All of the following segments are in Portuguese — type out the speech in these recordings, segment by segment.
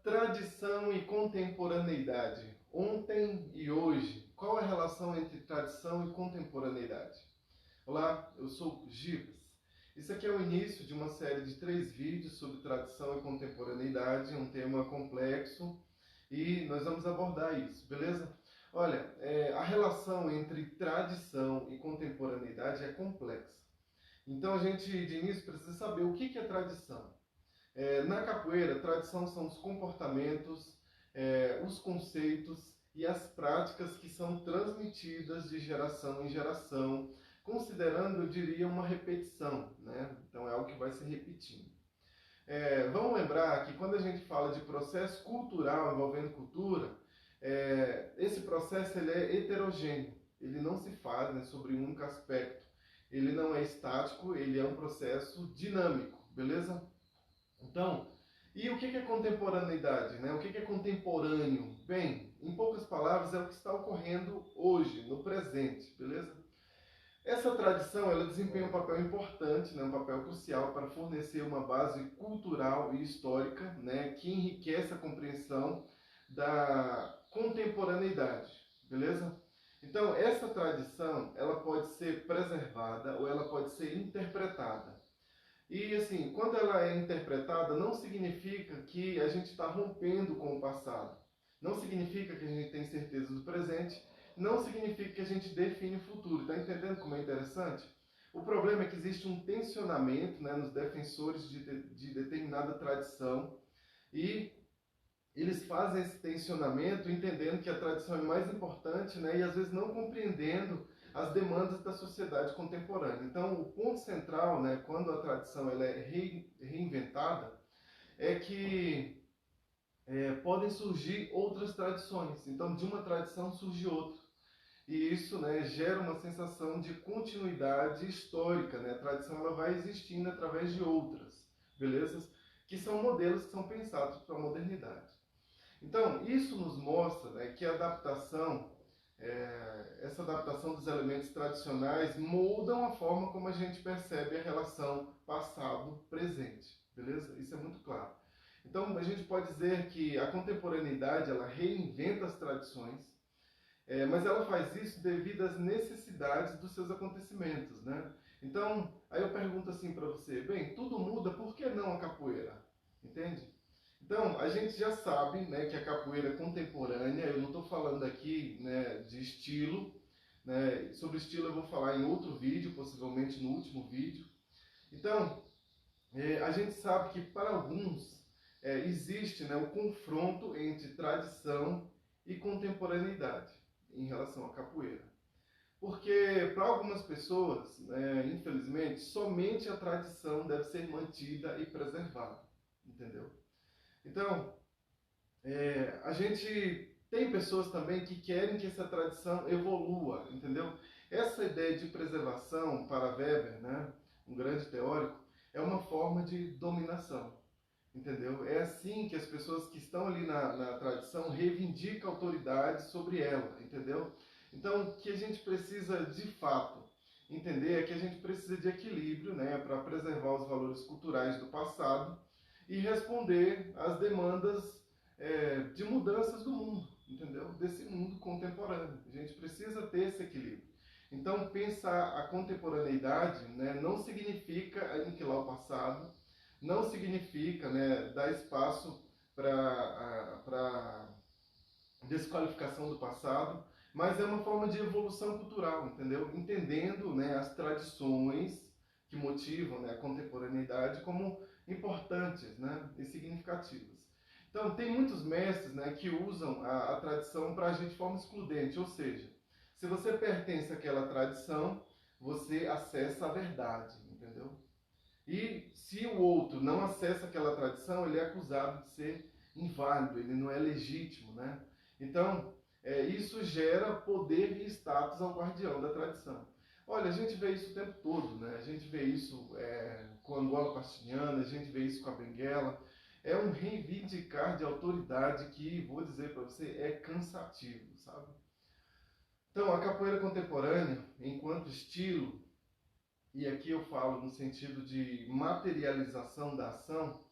Tradição e contemporaneidade. Ontem e hoje. Qual a relação entre tradição e contemporaneidade? Olá, eu sou Gibas. Isso aqui é o início de uma série de 3 vídeos sobre tradição e contemporaneidade, um tema complexo, e nós vamos abordar isso, beleza? Olha, a relação entre tradição e contemporaneidade é complexa. Então a gente, de início, precisa saber o que é tradição. Na capoeira, tradição são os comportamentos, os conceitos e as práticas que são transmitidas de geração em geração, considerando, eu diria, uma repetição, né? Então é algo que vai se repetindo. Vamos lembrar que quando a gente fala de processo cultural envolvendo cultura, esse processo ele é heterogêneo, ele não se faz, né, sobre um único aspecto, ele não é estático, ele é um processo dinâmico, beleza? Então, e o que é contemporaneidade, né? O que é contemporâneo? Bem, em poucas palavras, é o que está ocorrendo hoje, no presente, beleza? Essa tradição ela desempenha um papel importante, né, um papel crucial para fornecer uma base cultural e histórica, né, que enriquece a compreensão da contemporaneidade, beleza? Então, essa tradição ela pode ser preservada ou ela pode ser interpretada. E assim, quando ela é interpretada, não significa que a gente está rompendo com o passado. Não significa que a gente tem certeza do presente. Não significa que a gente define o futuro. Está entendendo como é interessante? O problema é que existe um tensionamento, né, nos defensores de determinada tradição e eles fazem esse tensionamento entendendo que a tradição é mais importante, né, e às vezes não compreendendo as demandas da sociedade contemporânea. Então, o ponto central, né, quando a tradição ela é reinventada, é que podem surgir outras tradições. Então, de uma tradição surge outra. E isso, né, gera uma sensação de continuidade histórica. Né? A tradição ela vai existindo através de outras, beleza? Que são modelos que são pensados para a modernidade. Então, isso nos mostra, né, que a adaptação, essa adaptação dos elementos tradicionais moldam a forma como a gente percebe a relação passado-presente, beleza? Isso é muito claro. Então, a gente pode dizer que a contemporaneidade ela reinventa as tradições, mas ela faz isso devido às necessidades dos seus acontecimentos, né? Então, aí eu pergunto assim para você, bem, tudo muda, por que não a capoeira? Entende? Então, a gente já sabe, né, que a capoeira contemporânea, eu não estou falando aqui, né, de estilo, né, sobre estilo eu vou falar em outro vídeo, possivelmente no último vídeo. Então, a gente sabe que para alguns existe, né, o confronto entre tradição e contemporaneidade em relação à capoeira. Porque para algumas pessoas, né, infelizmente, somente a tradição deve ser mantida e preservada, entendeu? Então, a gente tem pessoas também que querem que essa tradição evolua, entendeu? Essa ideia de preservação, para Weber, né, um grande teórico, é uma forma de dominação, entendeu? É assim que as pessoas que estão ali na tradição reivindicam autoridade sobre ela, entendeu? Então, o que a gente precisa de fato entender é que a gente precisa de equilíbrio, né, para preservar os valores culturais do passado e responder às demandas de mudanças do mundo, entendeu? Desse mundo contemporâneo. A gente precisa ter esse equilíbrio. Então, pensar a contemporaneidade, né, não significa aniquilar o passado, não significa, né, dar espaço para desqualificação do passado, mas é uma forma de evolução cultural, entendeu? Entendendo, né, as tradições que motivam, né, a contemporaneidade como importantes, né, e significativas. Então, tem muitos mestres, né, que usam a tradição para agir de forma excludente, ou seja, se você pertence àquela tradição, você acessa a verdade, entendeu? E se o outro não acessa aquela tradição, ele é acusado de ser inválido, ele não é legítimo, né? Então, isso gera poder e status ao guardião da tradição. Olha, a gente vê isso o tempo todo, né? A gente vê isso com a Angola Pastinhana, a gente vê isso com a Benguela. É um reivindicar de autoridade que, vou dizer para você, é cansativo, sabe? Então, a capoeira contemporânea, enquanto estilo, e aqui eu falo no sentido de materialização da ação,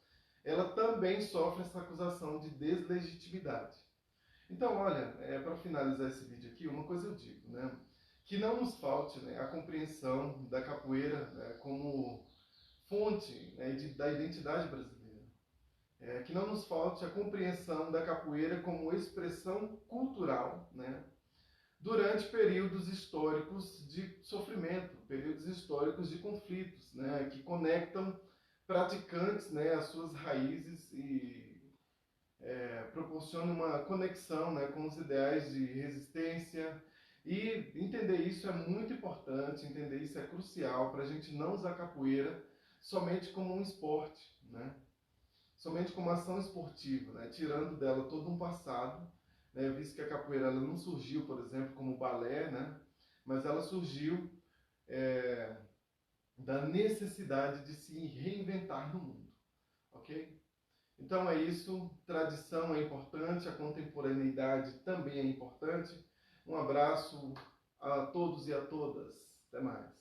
ela também sofre essa acusação de deslegitimidade. Então, olha, para finalizar esse vídeo aqui, uma coisa eu digo, né? Que não nos falte, né, a compreensão da capoeira, né, como fonte, né, da identidade brasileira. Que não nos falte a compreensão da capoeira como expressão cultural, né, durante períodos históricos de sofrimento, períodos históricos de conflitos, né, que conectam praticantes, né, às suas raízes e proporciona uma conexão, né, com os ideais de resistência. E entender isso é muito importante, entender isso é crucial para a gente não usar a capoeira somente como um esporte, né? Somente como ação esportiva, né? Tirando dela todo um passado, né? Visto que a capoeira ela não surgiu, por exemplo, como balé, né? Mas ela surgiu da necessidade de se reinventar no mundo, ok? Então é isso, tradição é importante, a contemporaneidade também é importante. Um abraço a todos e a todas. Até mais.